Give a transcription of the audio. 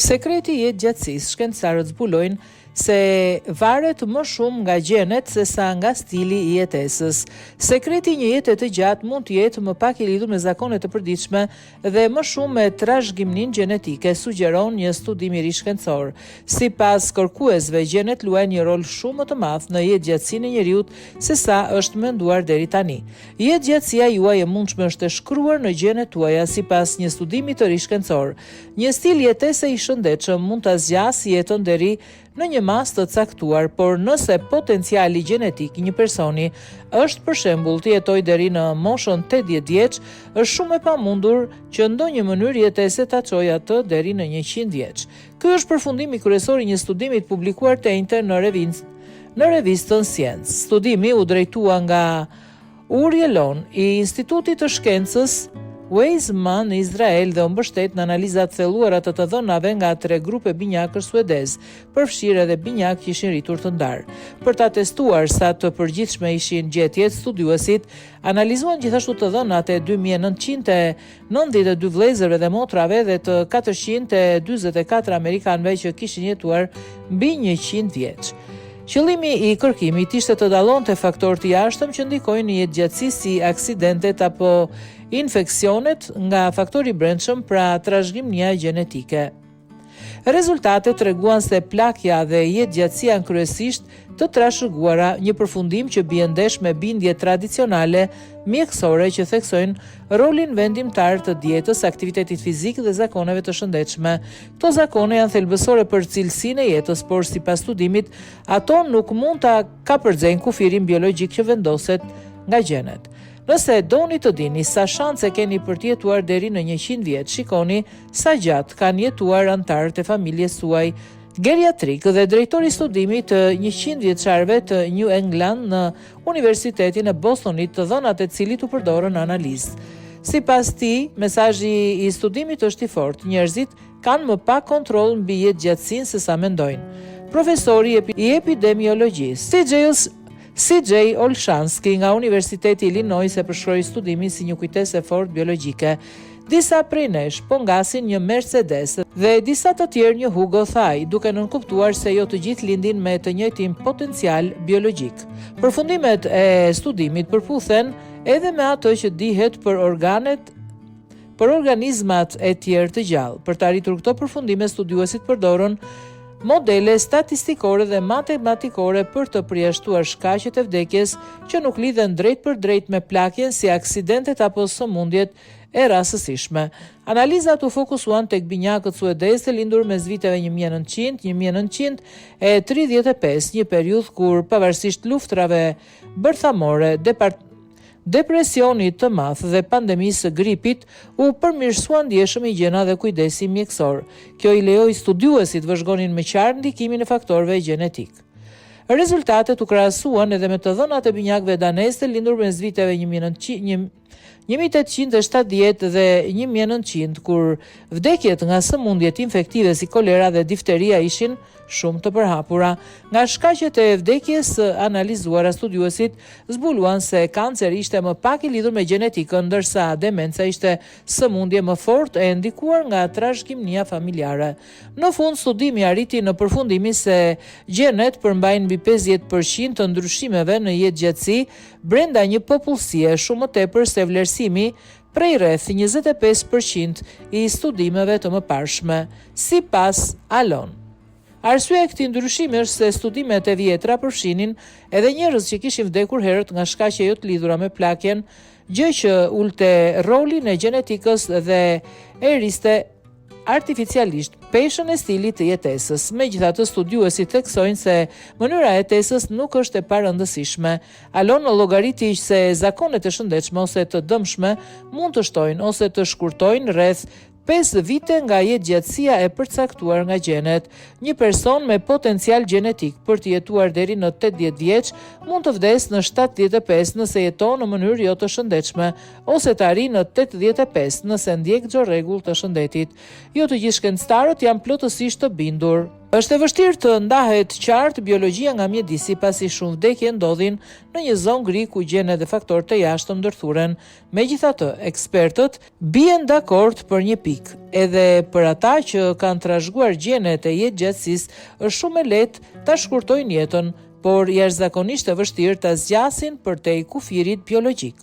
Sekreti i jetëgjatësisë, shkencëtarët zbulojnë se varet më shumë nga gjenet se sa nga stili i jetesës. Sekreti i një jete të gjatë mund të jetë më pak i lidhur me zakonet e përditshme dhe më shumë me trashëgiminë gjenetike, sugjeron një studim i ri shkencor. Sipas kërkuesve, gjenet luajnë një rol shumë më të madh në jetëgjatësinë e njeriut se sa është menduar deri tani. Jetëgjatësia juaj e mundshme është e shkruar në gjenet tuaja sipas një studimi të ri shkencor. Një stil jetese i shëndetshëm mund ta zgjasë jetën deri në një mas të caktuar, por nëse potenciali gjenetik i një personi është për shembull të jetojë deri në moshën 80 vjeç, është shumë e pamundur që ndonjë mënyrë jetese ta çojë atë deri në 100 vjeç. Ky është përfundimi kryesor i një studimi të publikuar të njëjtë në revistën Science. Studimi u drejtua nga Uri Elon i Institutit të Shkencës Weizmann në Izrael dhe u mbështet në analizat thelluara të dhënave nga 3 grupe binjakësh suedez, përfshirë edhe binjak që ishin rritur të ndarë. Për ta testuar sa të përgjithshme ishin gjetjet, studiuesit analizuan gjithashtu të dhënat e 2992 vëllezërve dhe motrave dhe të 444 amerikanëve që kishin jetuar mbi 100 vjeç. Qëllimi i kërkimit ishte të dallonte faktorë të jashtëm që ndikojnë në jetëgjatësi si aksidentet apo infeksionet nga faktori brendshëm, pra trashëgimia gjenetike. Rezultatet treguan se plakja dhe jetëgjatësia janë kryesisht të trashëguara, një përfundim që bie ndesh me bindje tradicionale mjekësore që theksojnë rolin vendimtar të dietës, aktivitetit fizik dhe zakoneve të shëndetshme. Këto zakone janë thelbësore për cilësinë e jetës, por sipas studimit, ato nuk mund ta kapërcejnë kufirin biologjik që vendoset nga gjenet. Nëse doni të dini sa shanse keni për të jetuar deri në 100 vjeç, shikoni sa gjatë kanë jetuar anëtarët e familjes suaj geriatrik dhe drejtori i studimit të 100 vjeçarëve të New England në Universitetin e Bostonit, të dhënat e cilit u përdorën në analizë. Sipas tij, mesazhi i studimit është i fortë. Njerëzit kanë më pak kontroll mbi jetëgjatësinë se sa mendojnë. Profesori i epidemiologjisë CJ Olshansky nga Universiteti i Illinois e përshkroi studimin si një kujtesë e fortë biologjike. Disa prej nesh po ngasin një Mercedes dhe disa të tjerë një Hugo thaj, duke nënkuptuar se jo të gjithë lindin me të njëjtin potencial biologjik. Përfundimet e studimit përputhen edhe me ato që dihet për organizmat e tjerë të gjallë. Për të arritur këto përfundime, studiuesit përdorën modele statistikore dhe matematikore për të përjashtuar shkaqet e vdekjes që nuk lidhen drejt për drejt me plakjen, si aksidentet apo sëmundjet e rastësishme. Analizat u fokusuan tek binjakët suedez të lindur mes viteve 1900-1935, një periudhë kur pavarësisht luftrave bërthamore, depresionit të madh dhe pandemisë së gripit, u përmirësua ndjeshëm higjiena dhe kujdesi mjekësor. Kjo i lejoi studiuesit vëzhgonin me qartë ndikimin e faktorëve gjenetik. Rezultatet u krahasuan edhe me të dhënat e binjakëve danez të lindur mes viteve 1870 dhe 1900, kur vdekjet nga sëmundjet infektive si kolera dhe difteria ishin shumë të përhapura. Nga shkaqet e vdekjes analizuara, studiuesit zbuluan se kanceri ishte më pak i lidhur me gjenetikën, ndërsa demenca ishte sëmundje më fortë e ndikuar nga trashëgimia familjare. Në fund, studimi arriti në përfundimin se gjenet përmbajnë mbi 50% të ndryshimeve në jetëgjatësi brenda një popullsie, shumë më tepër se vlerësimi prej rreth 25% i studimeve të mëparshme, sipas Alon. Arsyeja e këtij ndryshimi është se studimet e vjetra përfshinin edhe njerëz që kishin vdekur herët nga shkaqe jo të lidhura me plakjen, gjë që ulte rolin e gjenetikës dhe e riste artificialisht peshën e stilit të jetesës. Megjithatë, studiuesit theksojnë se mënyra e jetesës nuk është e parëndësishme. Alon llogariti se zakonet e shëndetshme ose të dëmshme mund të shtojnë ose të shkurtojnë rreth 5 vite nga jetëgjatësia e përcaktuar nga gjenet. Një person me potencial gjenetik për të jetuar deri në 80 vjeç mund të vdes në 75 nëse jeton në mënyrë jo të shëndetshme, ose të arrijë në 85 nëse ndjek çdo rregull të shëndetit. Jo të gjithë shkencëtarët janë plotësisht të bindur Është e vështirë të ndahet qartë biologjia nga mjedisi pasi shumë vdekje ndodhin në një zonë gri ku gjenet dhe faktorë të jashtëm ndërthuren. Megjithatë, ekspertët bien dakord për një pikë. Edhe për ata që kanë trashëguar gjenet e jetëgjatësisë, është shumë e lehtë ta shkurtojnë jetën, por jashtëzakonisht e vështirë ta zgjasin përtej kufirit biologjik.